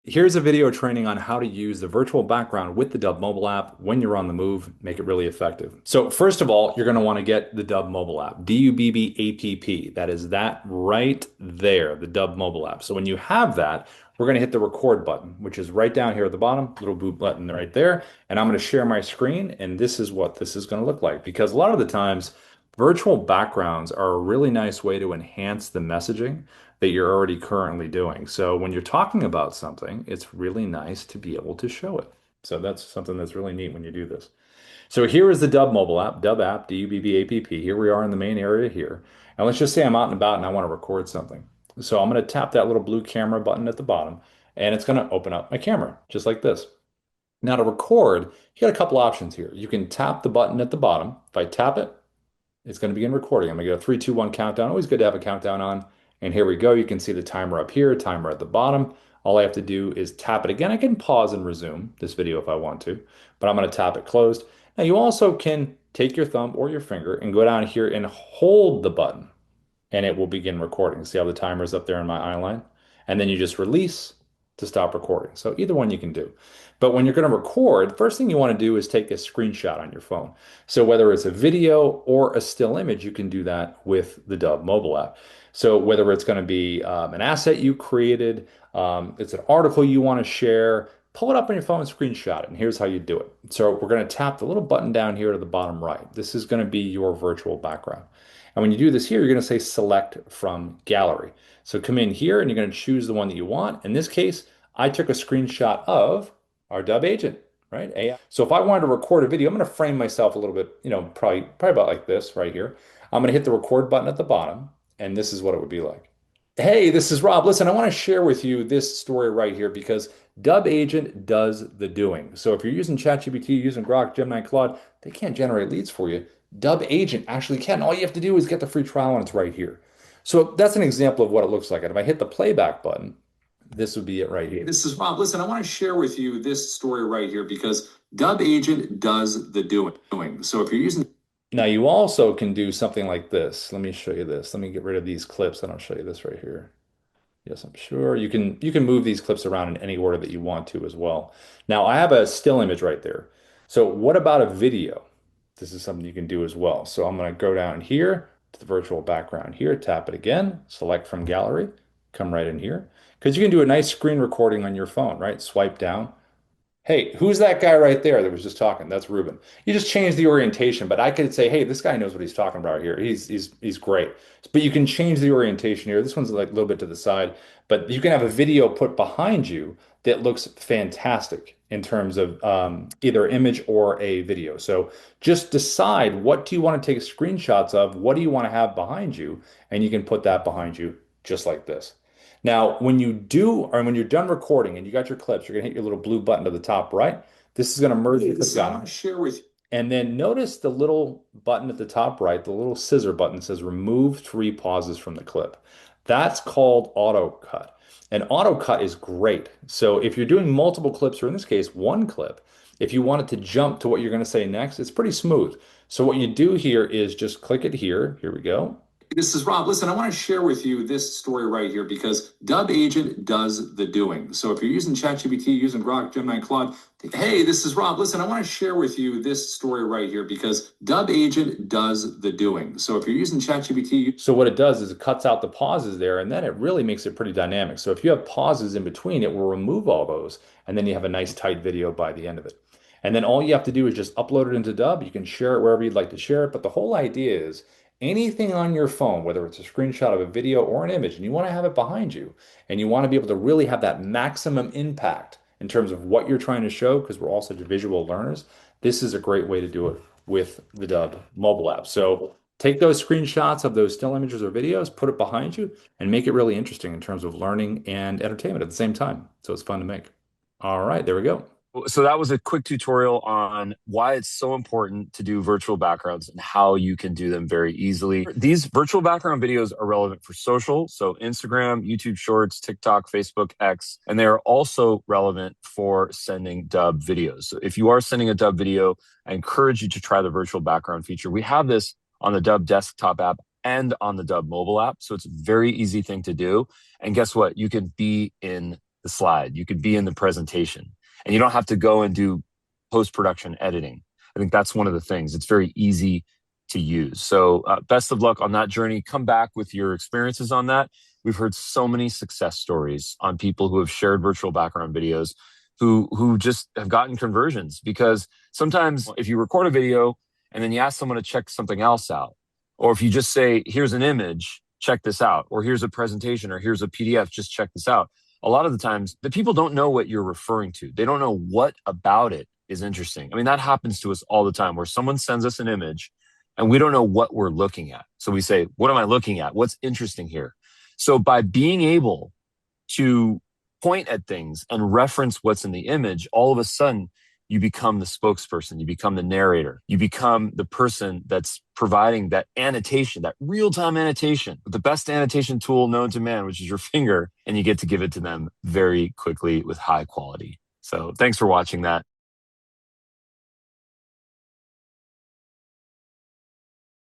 Here's a video training on how to use the virtual background with the Dubb mobile app when you're on the move, make it really effective. So first of all, you're going to want to get the Dubb mobile app, Dubb. That is that right there, the Dubb mobile app. So when you have that, we're going to hit the record button, which is right down here at the bottom, little blue button right there. And I'm going to share my screen, and this is what this is going to look like. Because a lot of the times, virtual backgrounds are a really nice way to enhance the messaging that you're already currently doing. So when you're talking about something, it's really nice to be able to show it. So that's something that's really neat when you do this. So here is the Dubb mobile app, Dubb app, Dubb. Here we are in the main area here. And let's just say I'm out and about and I want to record something. So I'm going to tap that little blue camera button at the bottom, and it's going to open up my camera, just like this. Now to record, you got a couple options here. You can tap the button at the bottom. If I tap it, it's going to begin recording. I'm going to go 3, 2, 1 countdown. Always good to have a countdown on. And here we go. You can see the timer up here, timer at the bottom. All I have to do is tap it again. I can pause and resume this video if I want to, but I'm going to tap it closed. Now you also can take your thumb or your finger and go down here and hold the button, and it will begin recording. See how the timer's up there in my eye line? And then you just release to stop recording. So either one you can do. But when you're going to record, first thing you want to do is take a screenshot on your phone. So whether it's a video or a still image, you can do that with the Dubb mobile app. So whether it's going to be an asset you created, it's an article you want to share, pull it up on your phone and screenshot it. And here's how you do it. So we're going to tap the little button down here to the bottom right. This is going to be your virtual background. And when you do this here, you're going to say select from gallery. So come in here and you're going to choose the one that you want. In this case, I took a screenshot of our Dubb agent, right? AI. So if I wanted to record a video, I'm going to frame myself a little bit, probably about like this right here. I'm going to hit the record button at the bottom, and this is what it would be like. Hey, this is Rob. Listen, I want to share with you this story right here because Dubb Agent does the doing. So if you're using ChatGPT, using Grok, Gemini, Claude, they can't generate leads for you. Dubb Agent actually can. All you have to do is get the free trial, and it's right here. So that's an example of what it looks like. And if I hit the playback button, this would be it right here. This is Rob. Listen, I want to share with you this story right here because Dubb Agent does the doing. So if you're using now, you also can do something like this. Let me show you this. Let me get rid of these clips and I'll show you this right here. Yes, I'm sure you can move these clips around in any order that you want to as well. Now, I have a still image right there. So what about a video? This is something you can do as well. So I'm going to go down here to the virtual background here, tap it again, select from gallery, come right in here. Because you can do a nice screen recording on your phone, right? Swipe down. Hey, who's that guy right there that was just talking? That's Ruben. You just change the orientation, but I could say, hey, this guy knows what he's talking about here. He's great. But you can change the orientation here. This one's like a little bit to the side, but you can have a video put behind you that looks fantastic in terms of either image or a video. So just decide, what do you want to take screenshots of? What do you want to have behind you? And you can put that behind you just like this. Now, when you do, or when you're done recording and you got your clips, you're gonna hit your little blue button to the top right. This is gonna merge the clip down. Share with you. And then notice the little button at the top right, the little scissor button says remove 3 pauses from the clip. That's called auto cut. And auto cut is great. So if you're doing multiple clips, or in this case, one clip, if you want it to jump to what you're gonna say next, it's pretty smooth. So what you do here is just click it here. Here we go. This is Rob. Listen, I want to share with you this story right here because Dubb Agent does the doing. So if you're using ChatGPT, using Grok, Gemini, Claude, hey, this is Rob. Listen, I want to share with you this story right here because Dubb Agent does the doing. So if you're using ChatGPT, so what it does is it cuts out the pauses there, and then it really makes it pretty dynamic. So if you have pauses in between, it will remove all those, and then you have a nice tight video by the end of it. And then all you have to do is just upload it into Dubb. You can share it wherever you'd like to share it. But the whole idea is anything on your phone, whether it's a screenshot of a video or an image, and you want to have it behind you, and you want to be able to really have that maximum impact in terms of what you're trying to show, because we're all such visual learners, this is a great way to do it with the Dubb mobile app. So take those screenshots of those still images or videos, put it behind you, and make it really interesting in terms of learning and entertainment at the same time. So it's fun to make. All right, there we go. So that was a quick tutorial on why it's so important to do virtual backgrounds and how you can do them very easily. These virtual background videos are relevant for social, so Instagram, YouTube Shorts, TikTok, Facebook, X, and they are also relevant for sending Dubb videos. So if you are sending a Dubb video, I encourage you to try the virtual background feature. We have this on the Dubb desktop app and on the Dubb mobile app, so it's a very easy thing to do. And guess what? You can be in the slide. You could be in the presentation, and you don't have to go and do post-production editing. I think that's one of the things. It's very easy to use. So best of luck on that journey. Come back with your experiences on that. We've heard so many success stories on people who have shared virtual background videos who just have gotten conversions, because sometimes if you record a video and then you ask someone to check something else out, or if you just say, here's an image, check this out, or here's a presentation, or here's a PDF, just check this out. A lot of the times the people don't know what you're referring to. They don't know what about it is interesting. I mean, that happens to us all the time, where someone sends us an image and we don't know what we're looking at. So we say, what am I looking at? What's interesting here? So by being able to point at things and reference what's in the image, all of a sudden you become the spokesperson, you become the narrator, you become the person that's providing that annotation, that real-time annotation, with the best annotation tool known to man, which is your finger, and you get to give it to them very quickly with high quality. So thanks for watching that.